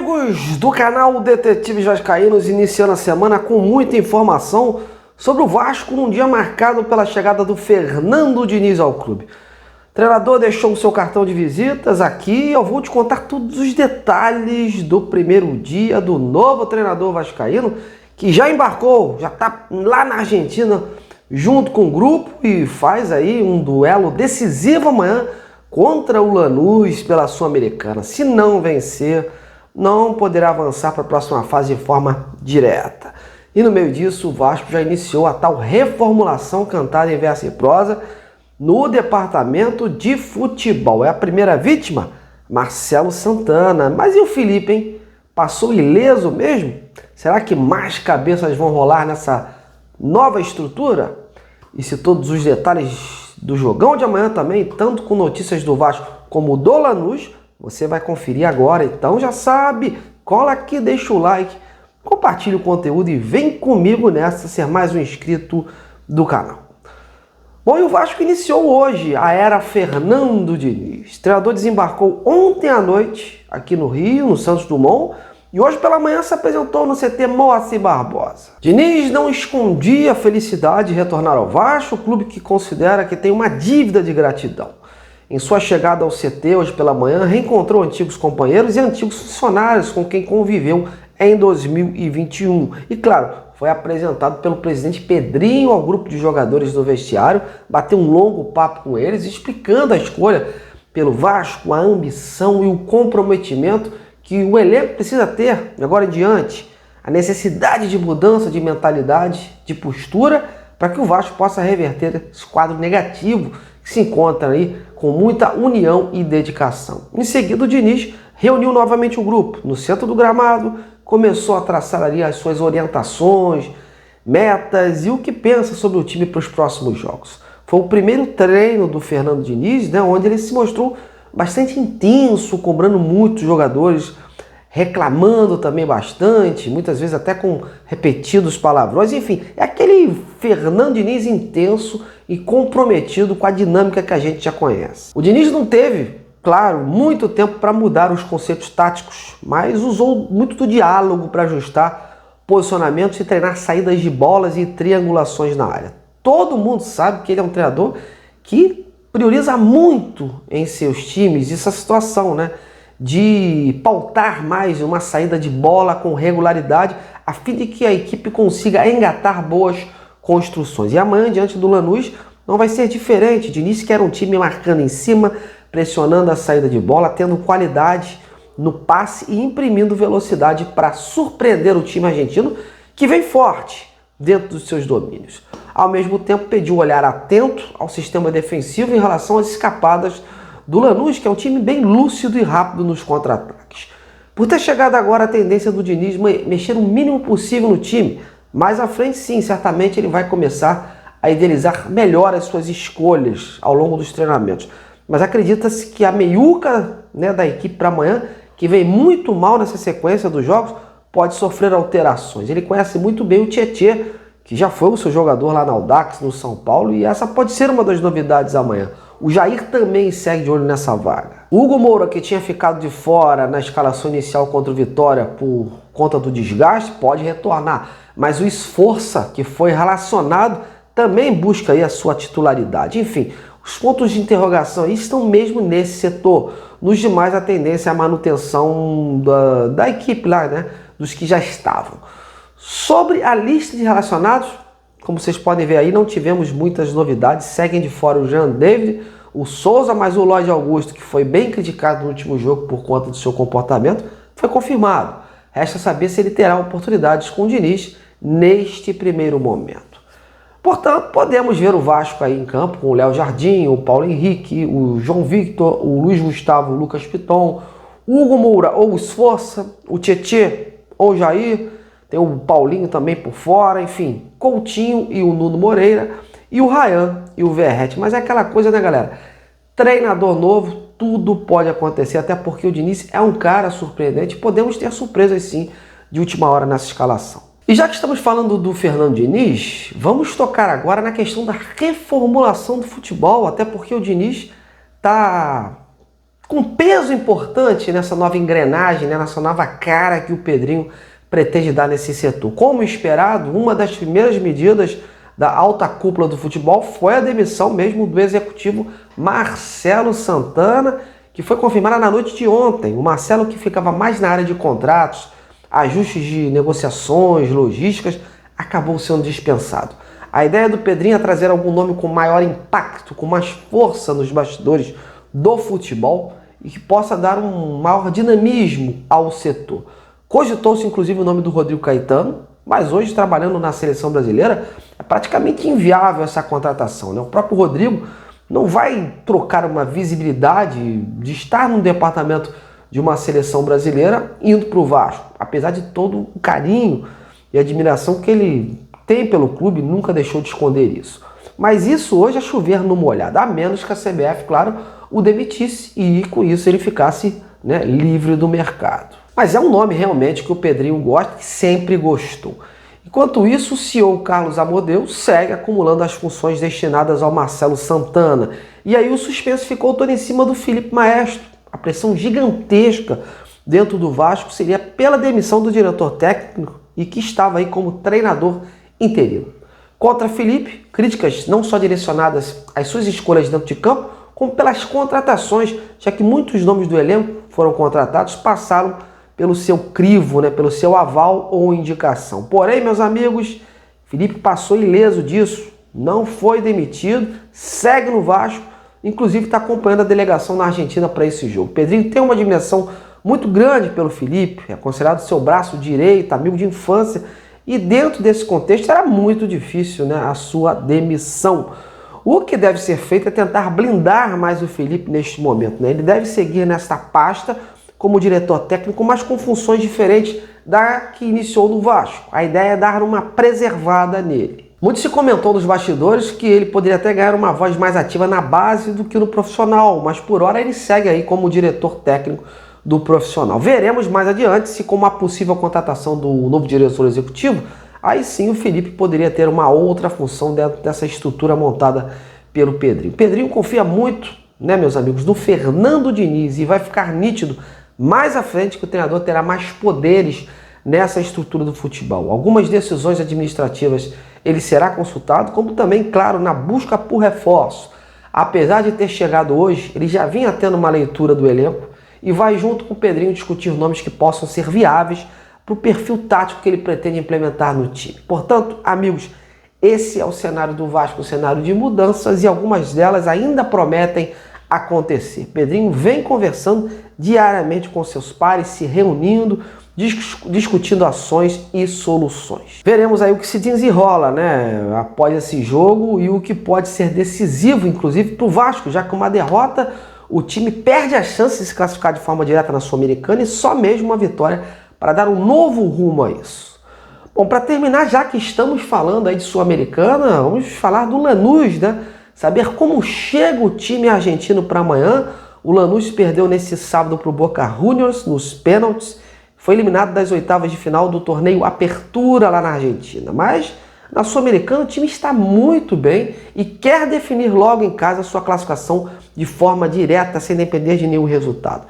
amigos do canal Detetives Vascaínos, iniciando a semana com muita informação sobre o Vasco num dia marcado pela chegada do Fernando Diniz ao clube. O treinador deixou o seu cartão de visitas aqui e eu vou te contar todos os detalhes do primeiro dia do novo treinador vascaíno, que já embarcou, já está lá na Argentina junto com o grupo e faz aí um duelo decisivo amanhã contra o Lanús pela Sul-Americana. Se não vencer, não poderá avançar para a próxima fase de forma direta. E no meio disso, o Vasco já iniciou a tal reformulação cantada em verso e prosa no departamento de futebol. É a primeira vítima? Marcelo Santana. Mas e o Felipe, hein? Passou ileso mesmo? Será que mais cabeças vão rolar nessa nova estrutura? E se todos os detalhes do jogão de amanhã também, tanto com notícias do Vasco como do Lanús, você vai conferir agora. Então já sabe, cola aqui, deixa o like, compartilha o conteúdo e vem comigo nessa, ser mais um inscrito do canal. Bom, e o Vasco iniciou hoje a era Fernando Diniz. O treinador desembarcou ontem à noite aqui no Rio, no Santos Dumont, e hoje pela manhã se apresentou no CT Moacir Barbosa. Diniz não escondia a felicidade de retornar ao Vasco, o clube que considera que tem uma dívida de gratidão. Em sua chegada ao CT hoje pela manhã, reencontrou antigos companheiros e antigos funcionários com quem conviveu em 2021. E claro, foi apresentado pelo presidente Pedrinho ao grupo de jogadores do vestiário, bateu um longo papo com eles, explicando a escolha pelo Vasco, a ambição e o comprometimento que o elenco precisa ter de agora em diante, a necessidade de mudança de mentalidade, de postura, para que o Vasco possa reverter esse quadro negativo que se encontra aí com muita união e dedicação. Em seguida, o Diniz reuniu novamente o grupo no centro do gramado, começou a traçar ali as suas orientações, metas e o que pensa sobre o time para os próximos jogos. Foi o primeiro treino do Fernando Diniz, onde ele se mostrou bastante intenso, cobrando muitos jogadores, reclamando também bastante, muitas vezes até com repetidos palavrões. Enfim, é aquele Fernando Diniz intenso e comprometido com a dinâmica que a gente já conhece. O Diniz não teve, claro, muito tempo para mudar os conceitos táticos, mas usou muito do diálogo para ajustar posicionamentos e treinar saídas de bolas e triangulações na área. Todo mundo sabe que ele é um treinador que prioriza muito em seus times essa situação, de pautar mais uma saída de bola com regularidade, a fim de que a equipe consiga engatar boas construções. E amanhã, diante do Lanús, não vai ser diferente. Diniz quer um time marcando em cima, pressionando a saída de bola, tendo qualidade no passe e imprimindo velocidade para surpreender o time argentino, que vem forte dentro dos seus domínios. Ao mesmo tempo, pediu um olhar atento ao sistema defensivo em relação às escapadas do Lanús, que é um time bem lúcido e rápido nos contra-ataques. Por ter chegado agora a tendência do Diniz mexer o mínimo possível no time, mais à frente sim, certamente ele vai começar a idealizar melhor as suas escolhas ao longo dos treinamentos. Mas acredita-se que a meiuca da equipe para amanhã, que vem muito mal nessa sequência dos jogos, pode sofrer alterações. Ele conhece muito bem o Tietê, que já foi o seu jogador lá na Audax, no São Paulo, e essa pode ser uma das novidades amanhã. O Jair também segue de olho nessa vaga. O Hugo Moura, que tinha ficado de fora na escalação inicial contra o Vitória por conta do desgaste, pode retornar. Mas o Esforça, que foi relacionado, também busca aí a sua titularidade. Enfim, os pontos de interrogação aí estão mesmo nesse setor. Nos demais, a tendência é a manutenção da equipe lá, dos que já estavam. Sobre a lista de relacionados, como vocês podem ver aí, não tivemos muitas novidades. Seguem de fora o Jean David, o Souza, mas o Lloyd Augusto, que foi bem criticado no último jogo por conta do seu comportamento, foi confirmado. Resta saber se ele terá oportunidades com o Diniz neste primeiro momento. Portanto, podemos ver o Vasco aí em campo com o Léo Jardim, o Paulo Henrique, o João Victor, o Luiz Gustavo, o Lucas Piton, o Hugo Moura ou o Esforça, o Tietê ou o Jair. Tem o Paulinho também por fora, enfim, Coutinho e o Nuno Moreira, e o Ryan e o Verratti. Mas é aquela coisa, galera? Treinador novo, tudo pode acontecer, até porque o Diniz é um cara surpreendente. Podemos ter surpresas sim de última hora nessa escalação. E já que estamos falando do Fernando Diniz, vamos tocar agora na questão da reformulação do futebol, até porque o Diniz está com peso importante nessa nova engrenagem, né, nessa nova cara que o Pedrinho pretende dar nesse setor. Como esperado, uma das primeiras medidas da alta cúpula do futebol foi a demissão mesmo do executivo Marcelo Santana, que foi confirmada na noite de ontem. O Marcelo, que ficava mais na área de contratos, ajustes de negociações, logísticas, acabou sendo dispensado. A ideia do Pedrinho é trazer algum nome com maior impacto, com mais força nos bastidores do futebol e que possa dar um maior dinamismo ao setor. Cogitou-se inclusive o nome do Rodrigo Caetano, mas hoje, trabalhando na seleção brasileira, é praticamente inviável essa contratação, né? O próprio Rodrigo não vai trocar uma visibilidade de estar no departamento de uma seleção brasileira indo para o Vasco, apesar de todo o carinho e admiração que ele tem pelo clube, nunca deixou de esconder isso. Mas isso hoje é chover no molhado, a menos que a CBF, claro, o demitisse e com isso ele ficasse, né, livre do mercado. Mas é um nome realmente que o Pedrinho gosta, que sempre gostou. Enquanto isso, o CEO Carlos Amodeu segue acumulando as funções destinadas ao Marcelo Santana. E aí o suspense ficou todo em cima do Felipe Maestro. A pressão gigantesca dentro do Vasco seria pela demissão do diretor técnico e que estava aí como treinador interino. Contra Felipe, críticas não só direcionadas às suas escolhas dentro de campo, como pelas contratações, já que muitos nomes do elenco foram contratados, passaram pelo seu crivo, né, pelo seu aval ou indicação. Porém, meus amigos, Felipe passou ileso disso, não foi demitido, segue no Vasco, inclusive está acompanhando a delegação na Argentina para esse jogo. Pedrinho tem uma admiração muito grande pelo Felipe, é considerado seu braço direito, amigo de infância, e dentro desse contexto era muito difícil, né, a sua demissão. O que deve ser feito é tentar blindar mais o Felipe neste momento, né? Ele deve seguir nesta pasta como diretor técnico, mas com funções diferentes da que iniciou no Vasco. A ideia é dar uma preservada nele. Muito se comentou nos bastidores que ele poderia até ganhar uma voz mais ativa na base do que no profissional, mas por hora ele segue aí como diretor técnico do profissional. Veremos mais adiante se, com uma possível contratação do novo diretor executivo, aí sim o Felipe poderia ter uma outra função dentro dessa estrutura montada pelo Pedrinho. O Pedrinho confia muito, né, meus amigos, no Fernando Diniz, e vai ficar nítido mais à frente que o treinador terá mais poderes nessa estrutura do futebol. Algumas decisões administrativas ele será consultado, como também, claro, na busca por reforço. Apesar de ter chegado hoje, ele já vinha tendo uma leitura do elenco e vai junto com o Pedrinho discutir nomes que possam ser viáveis para o perfil tático que ele pretende implementar no time. Portanto, amigos, esse é o cenário do Vasco, o cenário de mudanças, e algumas delas ainda prometem acontecer. Pedrinho vem conversando diariamente com seus pares, se reunindo, discutindo ações e soluções. Veremos aí o que se desenrola, né, após esse jogo, e o que pode ser decisivo, inclusive, para o Vasco, já que uma derrota, o time perde a chance de se classificar de forma direta na Sul-Americana, e só mesmo uma vitória para dar um novo rumo a isso. Bom, para terminar, já que estamos falando aí de Sul-Americana, vamos falar do Lanús, né? Saber como chega o time argentino para amanhã. O Lanús perdeu nesse sábado para o Boca Juniors nos pênaltis. Foi eliminado das oitavas de final do torneio Apertura lá na Argentina. Mas na Sul-Americana o time está muito bem e quer definir logo em casa a sua classificação de forma direta, sem depender de nenhum resultado.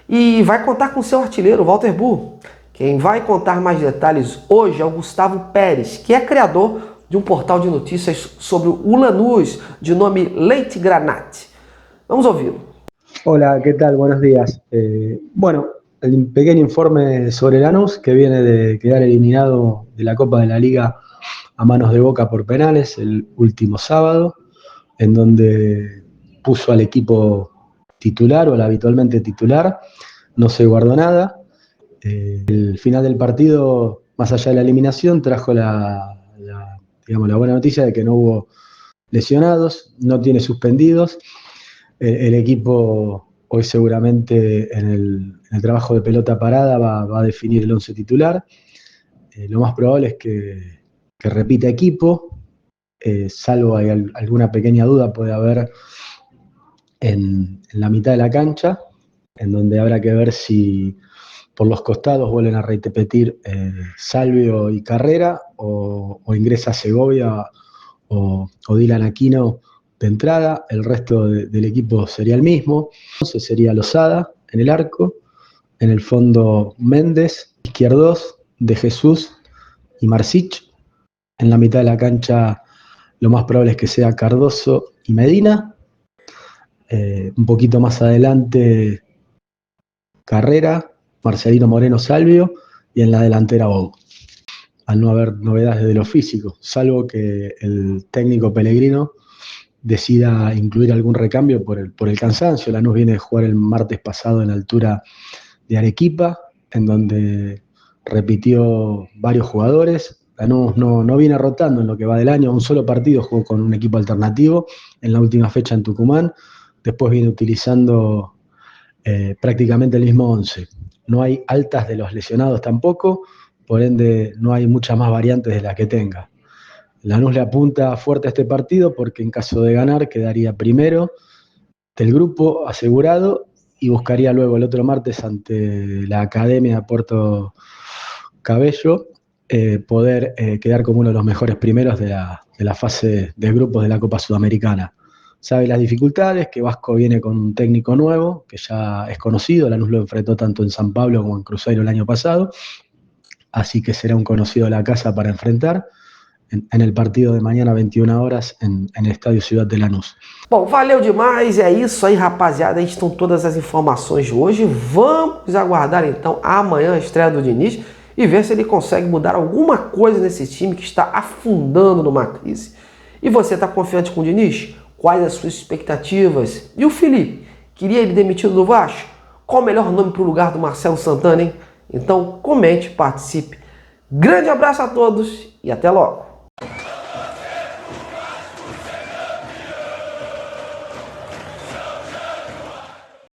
E vai contar com seu artilheiro, Walter Bu. Quem vai contar mais detalhes hoje é o Gustavo Pérez, que é criador de um portal de notícias sobre o Lanús, de nome Leite Granate. Vamos ouvi-lo. Hola, ¿qué tal? Buenos días. Bueno, el pequeño informe sobre Lanús, que viene de quedar eliminado de la Copa de la Liga a manos de Boca por penales el último sábado, en donde puso al equipo titular o al habitualmente titular, no se guardó nada. El final del partido, más allá de la eliminación, trajo digamos, la buena noticia de que no hubo lesionados, no tiene suspendidos. El equipo hoy seguramente en el trabajo de pelota parada va a definir el 11 titular. Lo más probable es que repita equipo, salvo hay alguna pequeña duda puede haber en la mitad de la cancha, en donde habrá que ver si por los costados vuelven a repetir Salvio y Carrera, o ingresa Segovia o Dylan Aquino de entrada, el resto del equipo sería el mismo. Entonces sería Lozada en el arco, en el fondo Méndez, izquierdos, De Jesús y Marsic. En la mitad de la cancha lo más probable es que sea Cardoso y Medina. Un poquito más adelante Carrera, Marcelino Moreno Salvio y en la delantera Bou. Al no haber novedades de lo físico, salvo que el técnico Pellegrino decida incluir algún recambio por el cansancio. Lanús viene de jugar el martes pasado en la altura de Arequipa, en donde repitió varios jugadores. Lanús no viene rotando en lo que va del año, un solo partido jugó con un equipo alternativo en la última fecha en Tucumán, después viene utilizando prácticamente el mismo 11. No hay altas de los lesionados tampoco, por ende no hay muchas más variantes de las que tenga. Lanús le apunta fuerte a este partido porque en caso de ganar quedaría primero del grupo asegurado y buscaría luego el otro martes ante la Academia Puerto Cabello poder quedar como uno de los mejores primeros de la fase de grupos de la Copa Sudamericana. Sabe las dificultades, que Vasco viene con un técnico nuevo, que ya es conocido, Lanús lo enfrentó tanto en San Pablo como en Cruzeiro el año pasado, así que será un conocido de la casa para enfrentar en el partido de mañana 21 horas en el Estádio Ciudad de Lanús. Bom, valeu demais, é isso aí, rapaziada, aí estão todas as informações de hoje. Vamos aguardar então amanhã a estreia do Diniz e ver se ele consegue mudar alguma coisa nesse time que está afundando numa crise. E você está confiante com o Diniz? Quais as suas expectativas? E o Felipe, queria ele demitido do Vasco? Qual o melhor nome para o lugar do Marcelo Santana, hein? Então comente, participe. Grande abraço a todos e até logo!